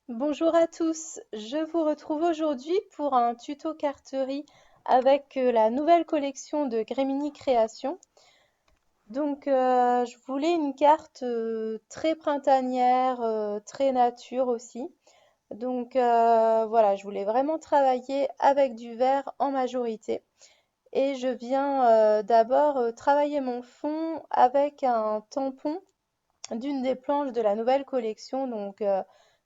Bonjour à tous, je vous retrouve aujourd'hui pour un tuto carterie avec la nouvelle collection de Grémini Création. Je voulais une carte très printanière, très nature aussi. Voilà, je voulais vraiment travailler avec du vert en majorité. Et je viens d'abord travailler mon fond avec un tampon d'une des planches de la nouvelle collection.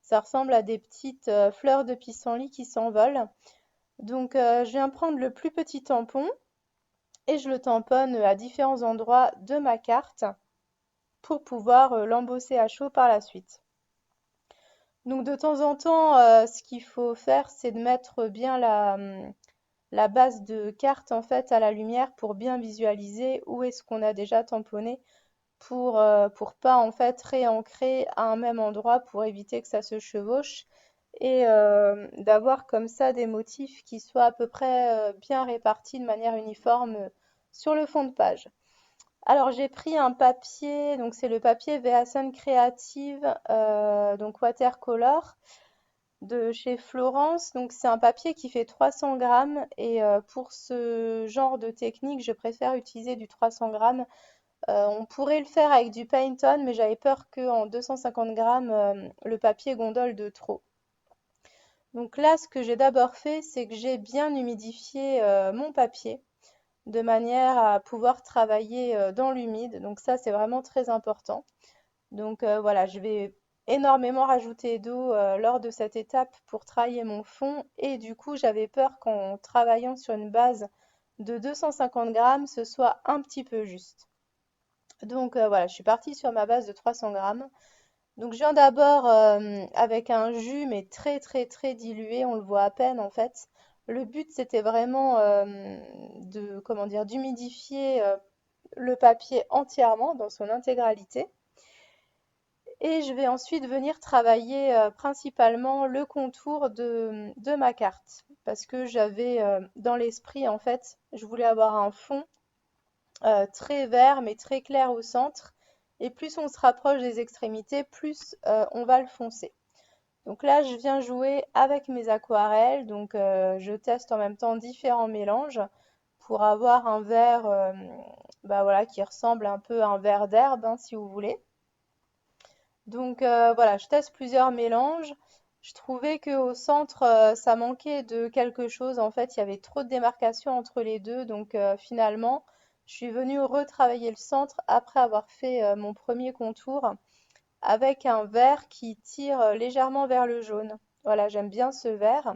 Ça ressemble à des petites fleurs de pissenlit qui s'envolent. Je viens prendre le plus petit tampon et je le tamponne à différents endroits de ma carte pour pouvoir l'embosser à chaud par la suite. Donc de temps en temps, ce qu'il faut faire, c'est de mettre bien la base de carte en fait à la lumière pour bien visualiser où est-ce qu'on a déjà tamponné pour pas en fait réancrer à un même endroit pour éviter que ça se chevauche et d'avoir comme ça des motifs qui soient à peu près bien répartis de manière uniforme sur le fond de page. Alors j'ai pris un papier, donc c'est le papier Veasan Creative, donc watercolor de chez Florence. Donc c'est un papier qui fait 300 grammes et pour ce genre de technique, je préfère utiliser du 300 grammes. On pourrait le faire avec du paint on, mais j'avais peur qu'en 250 grammes, le papier gondole de trop. Donc là, ce que j'ai d'abord fait, c'est que j'ai bien humidifié mon papier de manière à pouvoir travailler dans l'humide. Donc ça, c'est vraiment très important. Voilà, je vais énormément rajouter d'eau lors de cette étape pour travailler mon fond. Et du coup, j'avais peur qu'en travaillant sur une base de 250 grammes, ce soit un petit peu juste. Voilà, je suis partie sur ma base de 300 grammes. Donc je viens d'abord avec un jus mais très très très dilué, on le voit à peine en fait. Le but c'était vraiment de comment dire d'humidifier le papier entièrement dans son intégralité. Et je vais ensuite venir travailler principalement le contour de ma carte parce que j'avais dans l'esprit en fait, je voulais avoir un fond très vert mais très clair au centre. Et plus on se rapproche des extrémités, plus on va le foncer. Donc là, je viens jouer avec mes aquarelles. Je teste en même temps différents mélanges pour avoir un vert bah voilà, qui ressemble un peu à un vert d'herbe, hein, si vous voulez. Voilà, je teste plusieurs mélanges. Je trouvais qu'au centre, ça manquait de quelque chose. En fait, il y avait trop de démarcation entre les deux. Finalement, je suis venue retravailler le centre après avoir fait mon premier contour avec un vert qui tire légèrement vers le jaune. Voilà, j'aime bien ce vert.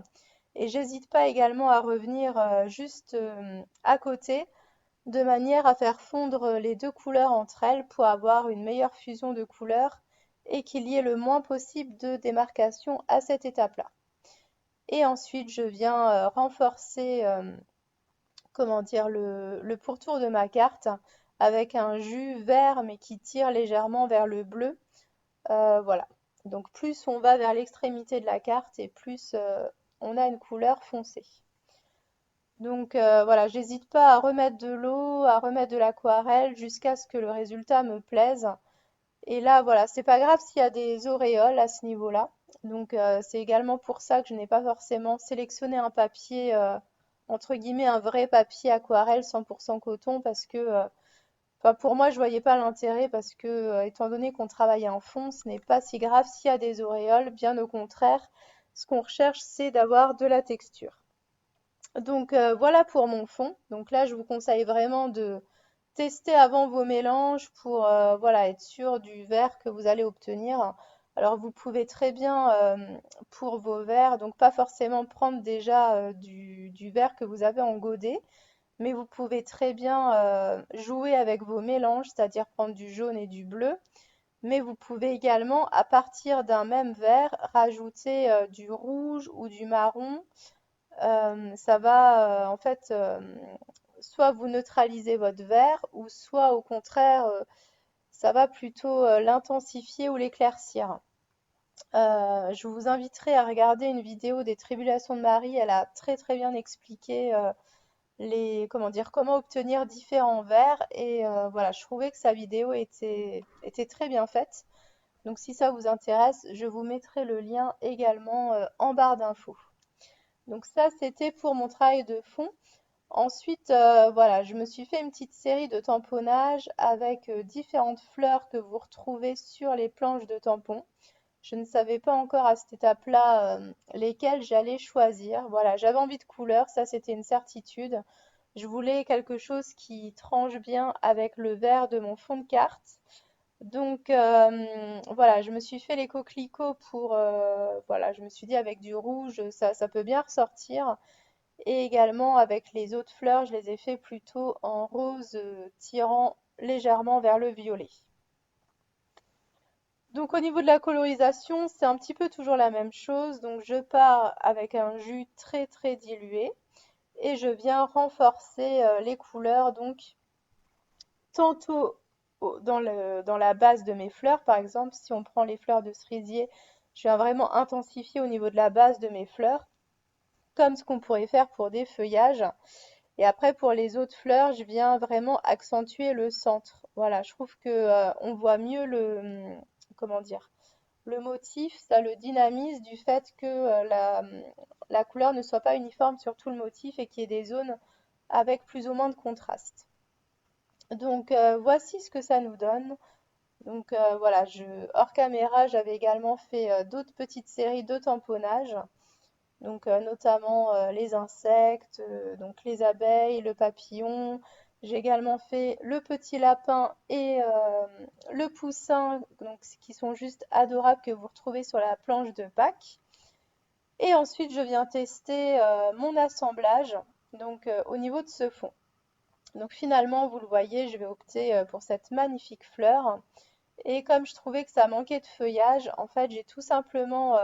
Et j'hésite pas également à revenir juste à côté de manière à faire fondre les deux couleurs entre elles pour avoir une meilleure fusion de couleurs et qu'il y ait le moins possible de démarcation à cette étape-là. Et ensuite, je viens renforcer comment dire, le pourtour de ma carte avec un jus vert mais qui tire légèrement vers le bleu. Voilà. Donc plus on va vers l'extrémité de la carte et plus on a une couleur foncée. Voilà, j'hésite pas à remettre de l'eau, à remettre de l'aquarelle jusqu'à ce que le résultat me plaise. Et là, voilà, c'est pas grave s'il y a des auréoles à ce niveau-là. C'est également pour ça que je n'ai pas forcément sélectionné un papier, entre guillemets, un vrai papier aquarelle 100% coton parce que, enfin, pour moi, je voyais pas l'intérêt parce que, étant donné qu'on travaille en fond, ce n'est pas si grave s'il y a des auréoles. Bien au contraire, ce qu'on recherche, c'est d'avoir de la texture. Voilà pour mon fond. Donc là, je vous conseille vraiment de tester avant vos mélanges pour voilà, être sûr du verre que vous allez obtenir. Alors vous pouvez très bien pour vos verres, donc pas forcément prendre déjà du verre que vous avez en godet, mais vous pouvez très bien jouer avec vos mélanges, c'est-à-dire prendre du jaune et du bleu. Mais vous pouvez également, à partir d'un même verre, rajouter du rouge ou du marron. Ça va en fait soit vous neutraliser votre vert ou soit au contraire ça va plutôt l'intensifier ou l'éclaircir. Je vous inviterai à regarder une vidéo des Tribulations de Marie. Elle a très très bien expliqué comment dire, comment obtenir différents verres et voilà, je trouvais que sa vidéo était très bien faite. Donc si ça vous intéresse, je vous mettrai le lien également en barre d'infos. Donc ça, c'était pour mon travail de fond. Ensuite, voilà, je me suis fait une petite série de tamponnages avec différentes fleurs que vous retrouvez sur les planches de tampons. Je ne savais pas encore à cette étape-là lesquelles j'allais choisir. Voilà, j'avais envie de couleurs, ça c'était une certitude. Je voulais quelque chose qui tranche bien avec le vert de mon fond de carte. Donc voilà, je me suis fait les coquelicots pour, voilà, je me suis dit avec du rouge, ça peut bien ressortir. Et également avec les autres fleurs, je les ai fait plutôt en rose tirant légèrement vers le violet. Donc au niveau de la colorisation, c'est un petit peu toujours la même chose. Donc je pars avec un jus très très dilué et je viens renforcer les couleurs donc tantôt dans la base de mes fleurs. Par exemple, si on prend les fleurs de cerisier, je viens vraiment intensifier au niveau de la base de mes fleurs, comme ce qu'on pourrait faire pour des feuillages. Et après, pour les autres fleurs, je viens vraiment accentuer le centre. Voilà, je trouve que on voit mieux comment dire, le motif, ça le dynamise du fait que la couleur ne soit pas uniforme sur tout le motif et qu'il y ait des zones avec plus ou moins de contraste. Donc voici ce que ça nous donne. Donc voilà, hors caméra, j'avais également fait d'autres petites séries de tamponnages. Donc notamment les insectes, donc les abeilles, le papillon. J'ai également fait le petit lapin et le poussin, donc, qui sont juste adorables que vous retrouvez sur la planche de Pâques. Et ensuite, je viens tester mon assemblage donc au niveau de ce fond. Donc finalement, vous le voyez, je vais opter pour cette magnifique fleur. Et comme je trouvais que ça manquait de feuillage, en fait, j'ai tout simplement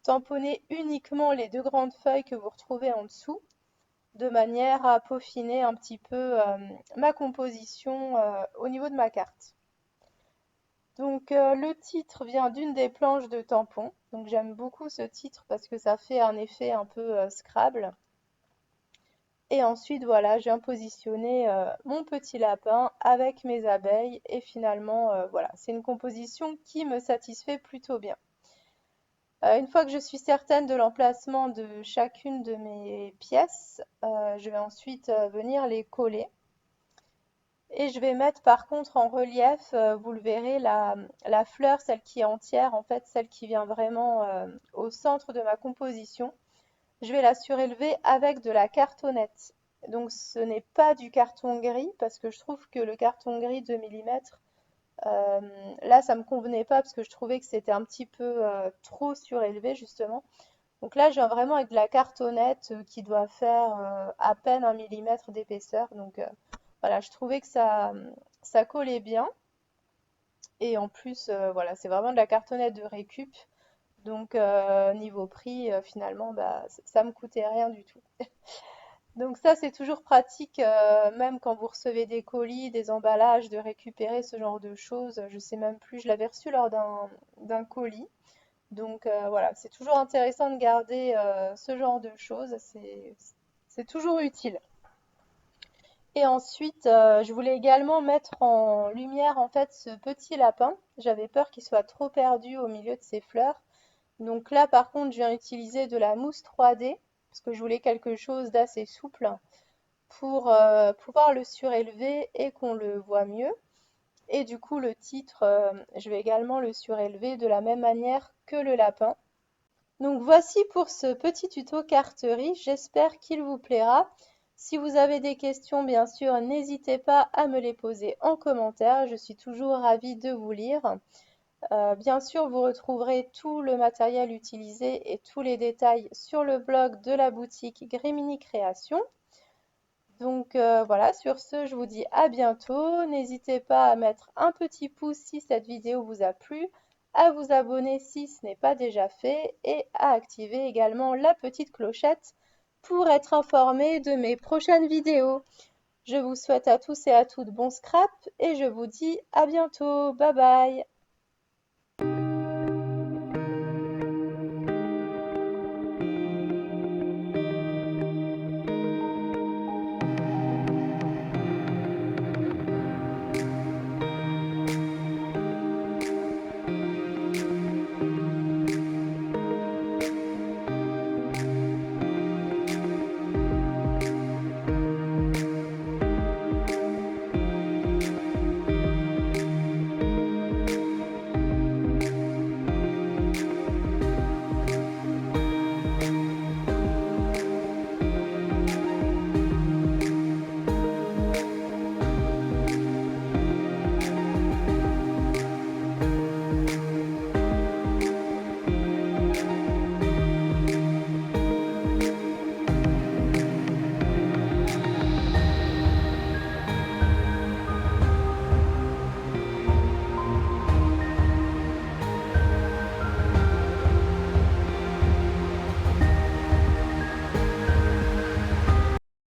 tamponné uniquement les deux grandes feuilles que vous retrouvez en dessous, de manière à peaufiner un petit peu ma composition au niveau de ma carte. Donc le titre vient d'une des planches de tampon. Donc j'aime beaucoup ce titre parce que ça fait un effet un peu Scrabble. Et ensuite, voilà, je viens positionner mon petit lapin avec mes abeilles. Et finalement, voilà, c'est une composition qui me satisfait plutôt bien. Une fois que je suis certaine de l'emplacement de chacune de mes pièces, je vais ensuite venir les coller. Et je vais mettre par contre en relief, vous le verrez, la fleur, celle qui est entière, en fait, celle qui vient vraiment au centre de ma composition. Je vais la surélever avec de la cartonnette. Donc ce n'est pas du carton gris parce que je trouve que le carton gris 2 millimètres, là ça me convenait pas parce que je trouvais que c'était un petit peu trop surélevé justement. Donc là je viens vraiment avec de la cartonnette qui doit faire à peine 1 millimètre d'épaisseur. Donc voilà, je trouvais que ça collait bien. Et en plus, voilà, c'est vraiment de la cartonnette de récup. Donc niveau prix, finalement, bah, ça me coûtait rien du tout. Donc ça, c'est toujours pratique, même quand vous recevez des colis, des emballages, de récupérer ce genre de choses. Je sais même plus, je l'avais reçu lors d'un colis. Donc voilà, c'est toujours intéressant de garder ce genre de choses. C'est toujours utile. Et ensuite, je voulais également mettre en lumière en fait ce petit lapin. J'avais peur qu'il soit trop perdu au milieu de ses fleurs. Donc là, par contre, je viens utiliser de la mousse 3D parce que je voulais quelque chose d'assez souple pour pouvoir le surélever et qu'on le voit mieux. Et du coup, le titre, je vais également le surélever de la même manière que le lapin. Donc voici pour ce petit tuto carterie, j'espère qu'il vous plaira. Si vous avez des questions, bien sûr, n'hésitez pas à me les poser en commentaire, je suis toujours ravie de vous lire. Bien sûr, vous retrouverez tout le matériel utilisé et tous les détails sur le blog de la boutique Grimini Création. Donc voilà, sur ce, je vous dis à bientôt. N'hésitez pas à mettre un petit pouce si cette vidéo vous a plu, à vous abonner si ce n'est pas déjà fait et à activer également la petite clochette pour être informé de mes prochaines vidéos. Je vous souhaite à tous et à toutes bon scrap et je vous dis à bientôt. Bye bye!